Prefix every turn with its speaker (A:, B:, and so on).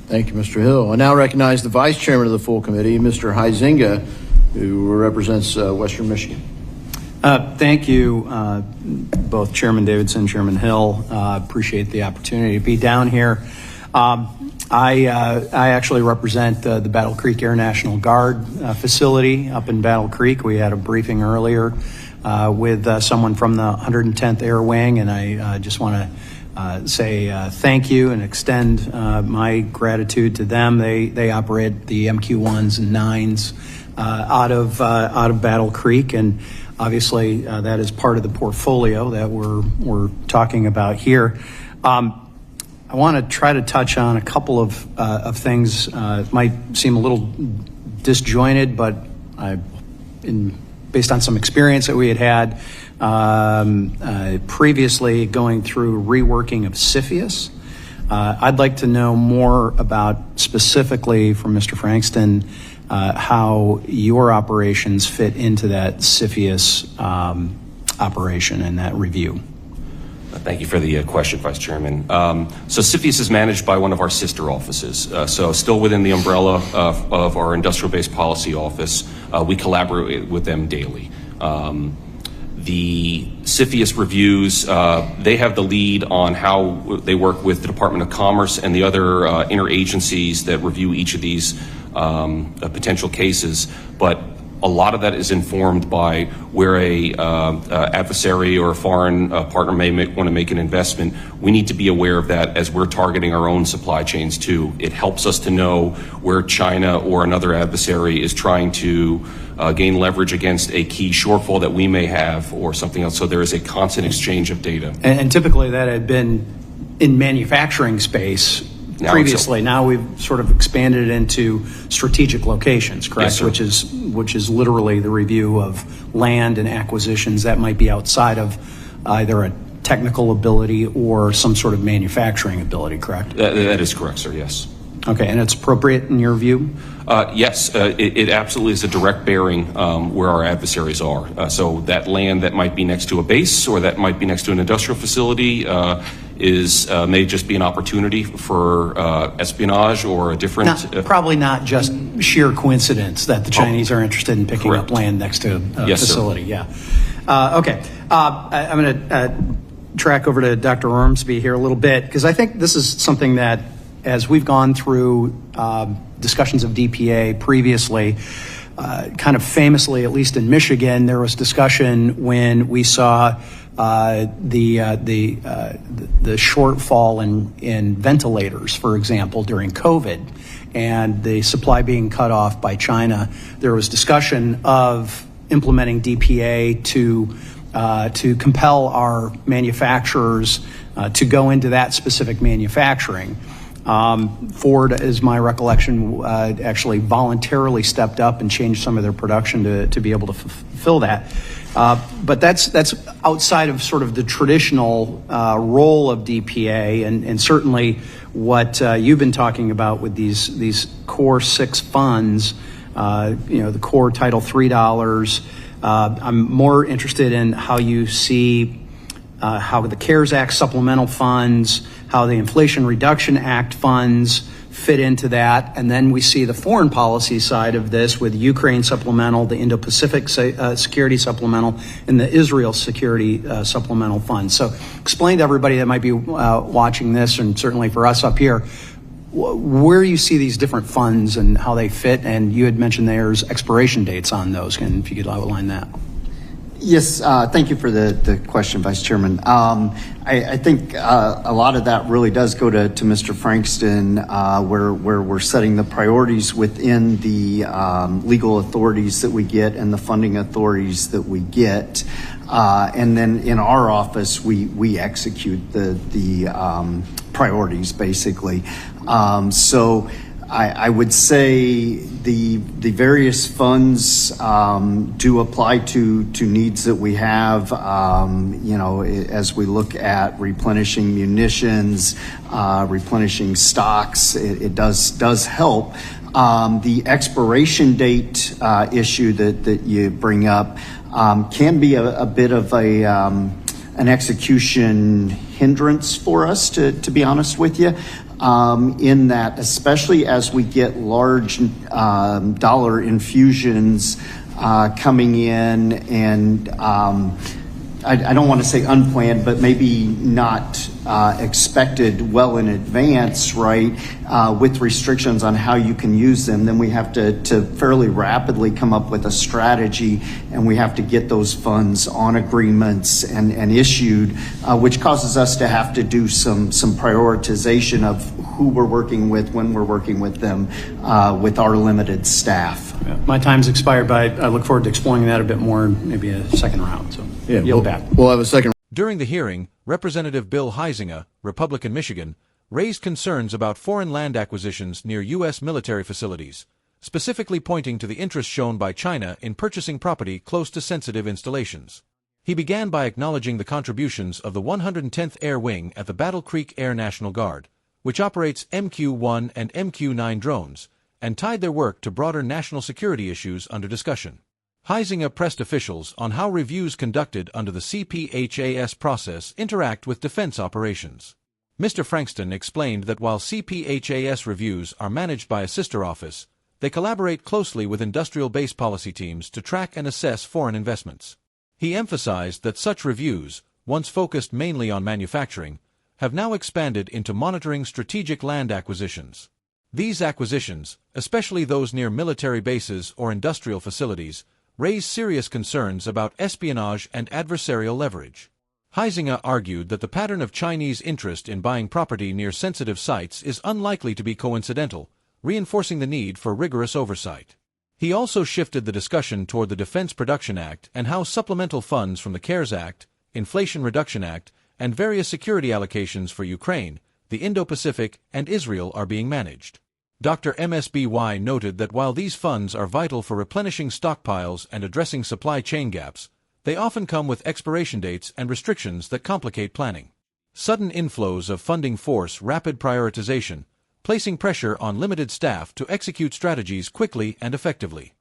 A: Thank you, Mr. Hill. I now recognize the Vice Chairman of the full committee, Mr. Huizenga, who represents Western Michigan.
B: Thank you, both Chairman Davidson, Chairman Hill. Appreciate the opportunity to be down here. I actually represent the Battle Creek Air National Guard facility up in Battle Creek. We had a briefing earlier with someone from the 110th Air Wing, and I just want to say thank you and extend my gratitude to them. They operate the MQ-1s and 9s out of Battle Creek, and obviously that is part of the portfolio that we're talking about here. I want to try to touch on a couple of things. It might seem a little disjointed, but based on some experience that we had previously going through reworking of CPHAS, I'd like to know more about specifically from Mr. Frankston how your operations fit into that CPHAS operation and that review.
C: Thank you for the question, Vice Chairman. So CPHAS is managed by one of our sister offices. So still within the umbrella of our industrial-based policy office, we collaborate with them daily. The CPHAS reviews, they have the lead on how they work with the Department of Commerce and the other interagencies that review each of these potential cases. But a lot of that is informed by where a adversary or a foreign partner may want to make an investment. We need to be aware of that as we're targeting our own supply chains too. It helps us to know where China or another adversary is trying to gain leverage against a key shortfall that we may have or something else. So there is a constant exchange of data.
B: And typically that had been in manufacturing space previously. Now we've sort of expanded it into strategic locations, correct?
C: Yes,
B: which is literally the review of land and acquisitions that might be outside of either a technical ability or some sort of manufacturing ability, correct?
C: That is correct, sir, yes.
B: Okay, and it's appropriate in your view?
C: Yes, it absolutely is a direct bearing where our adversaries are. So that land that might be next to a base or that might be next to an industrial facility may just be an opportunity for espionage or a different...
B: probably not just sheer coincidence that the Chinese are interested in picking up land next to a facility.
C: Sir.
B: Yeah. Okay. I'm going to track over to Dr. Ormsby here a little bit, because I think this is something that, as we've gone through discussions of DPA previously, kind of famously, at least in Michigan, there was discussion when we saw the shortfall in ventilators, for example, during COVID, and the supply being cut off by China. There was discussion of implementing DPA to compel our manufacturers to go into that specific manufacturing. Ford, is my recollection, actually voluntarily stepped up and changed some of their production to be able to fulfill that. But that's outside of sort of the traditional role of DPA, and certainly what you've been talking about with these core 6 funds, the core Title III dollars. I'm more interested in how you see how the CARES Act supplemental funds, how the Inflation Reduction Act funds fit into that, and then we see the foreign policy side of this with Ukraine supplemental, the Indo-Pacific security supplemental, and the Israel security supplemental fund. So explain to everybody that might be watching this, and certainly for us up here, where you see these different funds and how they fit, and you had mentioned there's expiration dates on those, and if you could outline that.
D: Yes, thank you for the question, Vice Chairman. I think a lot of that really does go to Mr. Frankston, where we're setting the priorities within the legal authorities that we get and the funding authorities that we get. And then in our office, we execute the priorities, basically. So I would say the various funds do apply to needs that we have, as we look at replenishing munitions, replenishing stocks, it does help. The expiration date issue that you bring up can be a bit of an execution hindrance for us, to be honest with you. in that, especially as we get large dollar infusions coming in, and I don't want to say unplanned, but maybe not expected well in advance, right, with restrictions on how you can use them, then we have to fairly rapidly come up with a strategy, and we have to get those funds on agreements and issued, which causes us to have to do some prioritization of who we're working with, when we're working with them, with our limited staff.
B: Yeah. My time's expired, but I look forward to exploring that a bit more in maybe a second round. So yield back.
A: We'll have a second.
E: During the hearing, Representative Bill Huizenga, Republican Michigan, raised concerns about foreign land acquisitions near U.S. military facilities, specifically pointing to the interest shown by China in purchasing property close to sensitive installations. He began by acknowledging the contributions of the 110th Air Wing at the Battle Creek Air National Guard, which operates MQ-1 and MQ-9 drones, and tied their work to broader national security issues under discussion. Huizenga pressed officials on how reviews conducted under the CPHAS process interact with defense operations. Mr. Frankston explained that while CPHAS reviews are managed by a sister office, they collaborate closely with industrial base policy teams to track and assess foreign investments. He emphasized that such reviews, once focused mainly on manufacturing, have now expanded into monitoring strategic land acquisitions. These acquisitions, especially those near military bases or industrial facilities, raise serious concerns about espionage and adversarial leverage. Huizenga argued that the pattern of Chinese interest in buying property near sensitive sites is unlikely to be coincidental, reinforcing the need for rigorous oversight. He also shifted the discussion toward the Defense Production Act and how supplemental funds from the CARES Act, Inflation Reduction Act, and various security allocations for Ukraine, the Indo-Pacific, and Israel are being managed. Dr. MSBY noted that while these funds are vital for replenishing stockpiles and addressing supply chain gaps, they often come with expiration dates and restrictions that complicate planning. Sudden inflows of funding force rapid prioritization, placing pressure on limited staff to execute strategies quickly and effectively.